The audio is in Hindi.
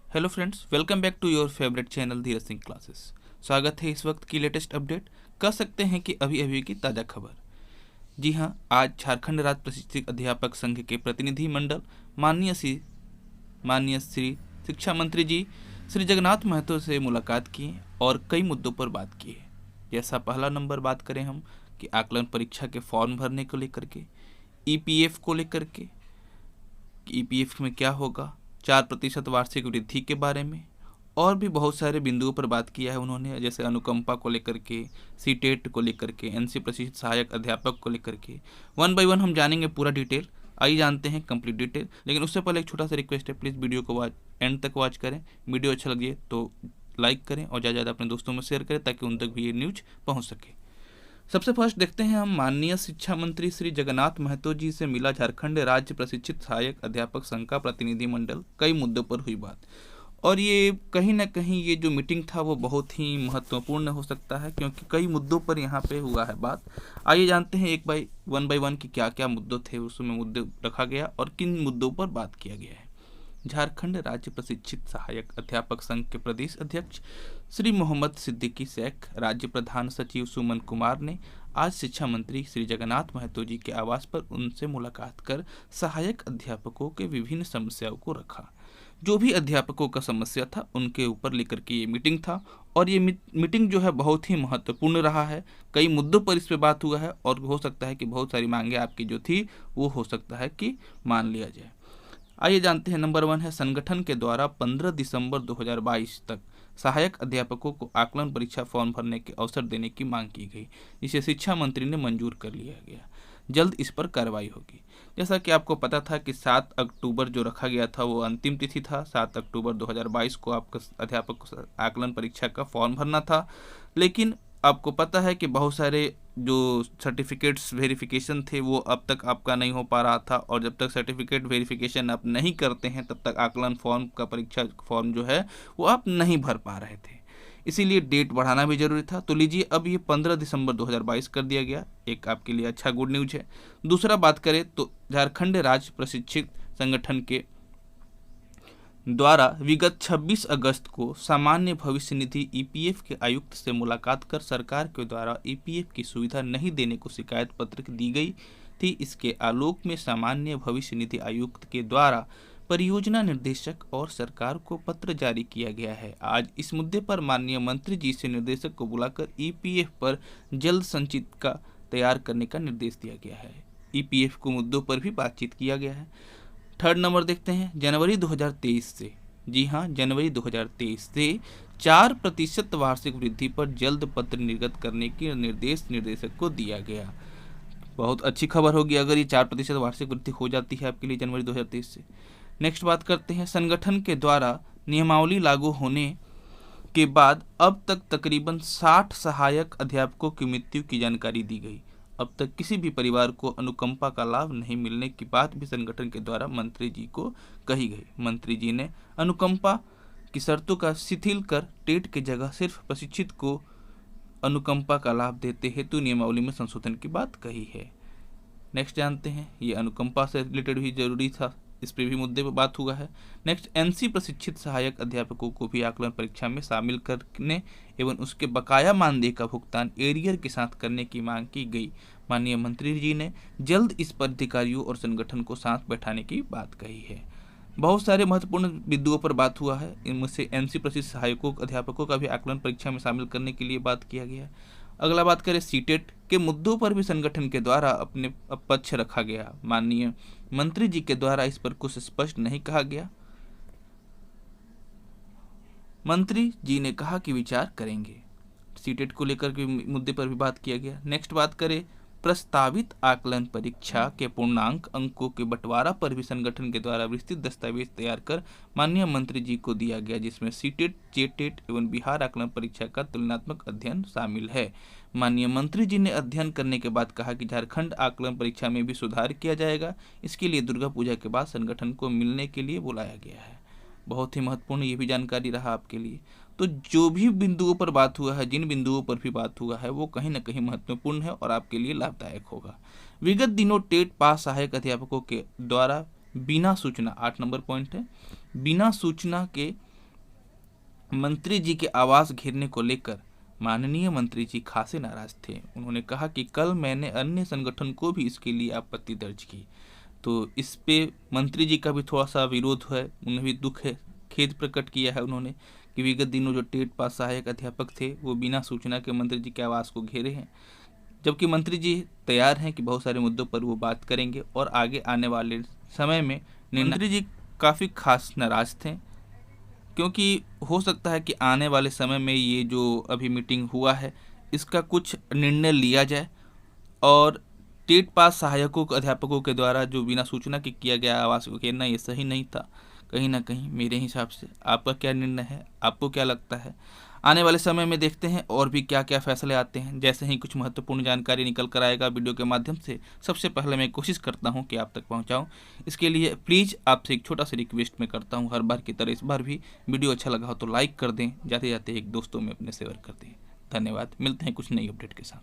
Hello friends, welcome back to your favourite channel Dheeraj Singh classes. स्वागत है इस वक्त की लेटेस्ट अपडेट, कह सकते हैं कि अभी अभी की ताज़ा खबर। जी हां, आज झारखंड राज्य प्रशिक्षित अध्यापक संघ के प्रतिनिधि मंडल माननीय श्री शिक्षा मंत्री जी श्री जगन्नाथ महतो से मुलाकात किए और कई मुद्दों पर बात की है। जैसा पहला नंबर बात करें हम कि आकलन परीक्षा के फॉर्म भरने को लेकर के, ईपीएफ को लेकर के, ईपीएफ में क्या होगा, 4% वार्षिक वृद्धि के बारे में और भी बहुत सारे बिंदुओं पर बात किया है उन्होंने। जैसे अनुकंपा को लेकर के, सीटेट को लेकर के, एनसी प्रशिक्षित सहायक अध्यापक को लेकर के, वन बाय वन हम जानेंगे पूरा डिटेल। आइए जानते हैं कंप्लीट डिटेल, लेकिन उससे पहले एक छोटा सा रिक्वेस्ट है, प्लीज़ वीडियो को एंड तक वॉच करें। वीडियो अच्छा लगे तो लाइक करें और ज़्यादा ज़्यादा अपने दोस्तों में शेयर करें ताकि उन तक भी ये न्यूज पहुँच सके। सबसे फर्स्ट देखते हैं हम, माननीय शिक्षा मंत्री श्री जगन्नाथ महतो जी से मिला झारखंड राज्य प्रशिक्षित सहायक अध्यापक संघ का प्रतिनिधि मंडल। कई मुद्दों पर हुई बात और ये कहीं ना कहीं ये जो मीटिंग था वो बहुत ही महत्वपूर्ण हो सकता है क्योंकि कई मुद्दों पर यहाँ पे हुआ है बात। आइए जानते हैं एक बाय वन कि क्या क्या मुद्दों थे, उसमें मुद्दे रखा गया और किन मुद्दों पर बात किया गया है। झारखंड राज्य प्रशिक्षित सहायक अध्यापक संघ के प्रदेश अध्यक्ष श्री मोहम्मद सिद्दीकी शेख, राज्य प्रधान सचिव सुमन कुमार ने आज शिक्षा मंत्री श्री जगन्नाथ महतो जी के आवास पर उनसे मुलाकात कर सहायक अध्यापकों के विभिन्न समस्याओं को रखा। जो भी अध्यापकों का समस्या था उनके ऊपर लेकर के ये मीटिंग था और ये मीटिंग जो है बहुत ही महत्वपूर्ण रहा है। कई मुद्दों पर इस पे बात हुआ है और हो सकता है कि बहुत सारी मांगे आपकी जो थी वो हो सकता है कि मान लिया जाए। आइए जानते हैं, नंबर 1 है, संगठन के द्वारा 15 दिसंबर 2022 तक सहायक अध्यापकों को आकलन परीक्षा फॉर्म भरने के अवसर देने की मांग की गई, जिसे शिक्षा मंत्री ने मंजूर कर लिया गया। जल्द इस पर कार्रवाई होगी। जैसा कि आपको पता था कि 7 अक्टूबर जो रखा गया था वो अंतिम तिथि था। 7 अक्टूबर 2022 को आपका अध्यापक आकलन परीक्षा का फॉर्म भरना था, लेकिन आपको पता है कि बहुत सारे जो सर्टिफिकेट्स वेरिफिकेशन थे वो अब तक आपका नहीं हो पा रहा था और जब तक सर्टिफिकेट वेरिफिकेशन आप नहीं करते हैं तब तक आकलन फॉर्म का परीक्षा फॉर्म जो है वो आप नहीं भर पा रहे थे। इसीलिए डेट बढ़ाना भी जरूरी था। तो लीजिए, अब ये 15 दिसंबर 2022 कर दिया गया। एक आपके लिए अच्छा गुड न्यूज है। दूसरा बात करें तो झारखंड राज्य प्रशिक्षित संगठन के द्वारा विगत 26 अगस्त को सामान्य भविष्य निधि ईपीएफ के आयुक्त से मुलाकात कर सरकार के द्वारा ईपीएफ की सुविधा नहीं देने को शिकायत पत्र दी गई थी। इसके आलोक में सामान्य भविष्य निधि आयुक्त के द्वारा परियोजना निर्देशक और सरकार को पत्र जारी किया गया है। आज इस मुद्दे पर माननीय मंत्री जी से निर्देशक को बुलाकर ईपीएफ पर जल्द संचिता तैयार करने का निर्देश दिया गया है। ईपीएफ को मुद्दों पर भी बातचीत किया गया है। थर्ड नंबर देखते हैं, जनवरी 2023 से, जी हाँ, जनवरी 2023 से 4% वार्षिक वृद्धि पर जल्द पत्र निर्गत करने के निर्देश निर्देशक को दिया गया। बहुत अच्छी खबर होगी अगर ये 4% वार्षिक वृद्धि हो जाती है आपके लिए जनवरी 2023 से। नेक्स्ट बात करते हैं, संगठन के द्वारा नियमावली लागू होने के बाद अब तक तकरीबन 60 सहायक अध्यापकों की मृत्यु की जानकारी दी गई। अब तक किसी भी परिवार को अनुकंपा का लाभ नहीं मिलने की बात भी संगठन के द्वारा मंत्री जी को कही गई। मंत्री जी ने अनुकंपा की शर्तों का शिथिल कर टेट की जगह सिर्फ प्रशिक्षित को अनुकंपा का लाभ देते हेतु नियमावली में संशोधन की बात कही है। नेक्स्ट जानते हैं, ये अनुकंपा से रिलेटेड भी जरूरी था, इस पर भी मुद्दे पर बात हुआ है। नेक्स्ट, एनसी प्रशिक्षित सहायक अध्यापकों को भी आकलन परीक्षा में शामिल करने एवं उसके बकाया मानदेय का भुगतान एरियर के साथ करने की मांग की गई। माननीय मंत्री जी ने जल्द इस पर अधिकारियों और संगठन को साथ बैठाने की बात कही है। बहुत सारे महत्वपूर्ण बिंदुओं पर बात हुआ है। इनमें से एनसी प्रशिक्षित सहायकों अध्यापकों का भी आकलन परीक्षा में शामिल करने के लिए बात किया गया। अगला बात करें, सीटेट के मुद्दों पर भी संगठन के द्वारा अपने पक्ष रखा गया। माननीय मंत्री जी के द्वारा इस पर कुछ स्पष्ट नहीं कहा गया। मंत्री जी ने कहा कि विचार करेंगे। सीटेट को लेकर के मुद्दे पर भी बात किया गया। नेक्स्ट बात करें, प्रस्तावित आकलन परीक्षा के पूर्णांक अंकों के बंटवारा पर भी संगठन के द्वारा विस्तृत दस्तावेज तैयार कर माननीय मंत्री जी को दिया गया, जिसमें सीटेट, जेटेट एवं बिहार आकलन परीक्षा का तुलनात्मक अध्ययन शामिल है। माननीय मंत्री जी ने अध्ययन करने के बाद कहा कि झारखंड आकलन परीक्षा में भी सुधार किया जाएगा। इसके लिए दुर्गा पूजा के बाद संगठन को मिलने के लिए बुलाया गया है। बहुत ही महत्वपूर्ण ये भी जानकारी रहा आपके लिए। तो जो भी बिंदुओं पर बात हुआ है, जिन बिंदुओं पर भी बात हुआ है, वो कहीं ना कहीं महत्वपूर्ण है और आपके लिए लाभदायक होगा। विगत दिनों टेट पास सहायक अध्यापकों के द्वारा बिना सूचना, 8 नंबर पॉइंट है, बिना सूचना के मंत्री जी के आवास घेरने को लेकर माननीय मंत्री जी खासे नाराज थे। उन्होंने कहा कि कल मैंने अन्य संगठन को भी इसके लिए आपत्ति दर्ज की, तो इस पे मंत्री जी का भी थोड़ा सा विरोध है, उन्हें भी दुख है, खेद प्रकट किया है उन्होंने कि विगत दिनों जो टेट पास सहायक अध्यापक थे वो बिना सूचना के मंत्री जी के आवास को घेरे हैं, जबकि मंत्री जी तैयार हैं कि बहुत सारे मुद्दों पर वो बात करेंगे और आगे आने वाले समय में मंत्री जी काफ़ी खास नाराज थे, क्योंकि हो सकता है कि आने वाले समय में ये जो अभी मीटिंग हुआ है इसका कुछ निर्णय लिया जाए और टेट पास सहायकों अध्यापकों के द्वारा जो बिना सूचना के किया गया आवास को घेरना ये सही नहीं था कहीं ना कहीं मेरे हिसाब से। आपका क्या निर्णय है, आपको क्या लगता है? आने वाले समय में देखते हैं और भी क्या क्या फैसले आते हैं। जैसे ही कुछ महत्वपूर्ण जानकारी निकल कर आएगा वीडियो के माध्यम से सबसे पहले मैं कोशिश करता हूं कि आप तक पहुंचाऊं। इसके लिए प्लीज़ आपसे एक छोटा सा रिक्वेस्ट मैं करता हूं, हर बार की तरह इस बार भी वीडियो अच्छा लगा हो तो लाइक कर दें, जाते जाते एक दोस्तों में अपने शेयर कर दें। धन्यवाद, मिलते हैं कुछ नई अपडेट के साथ।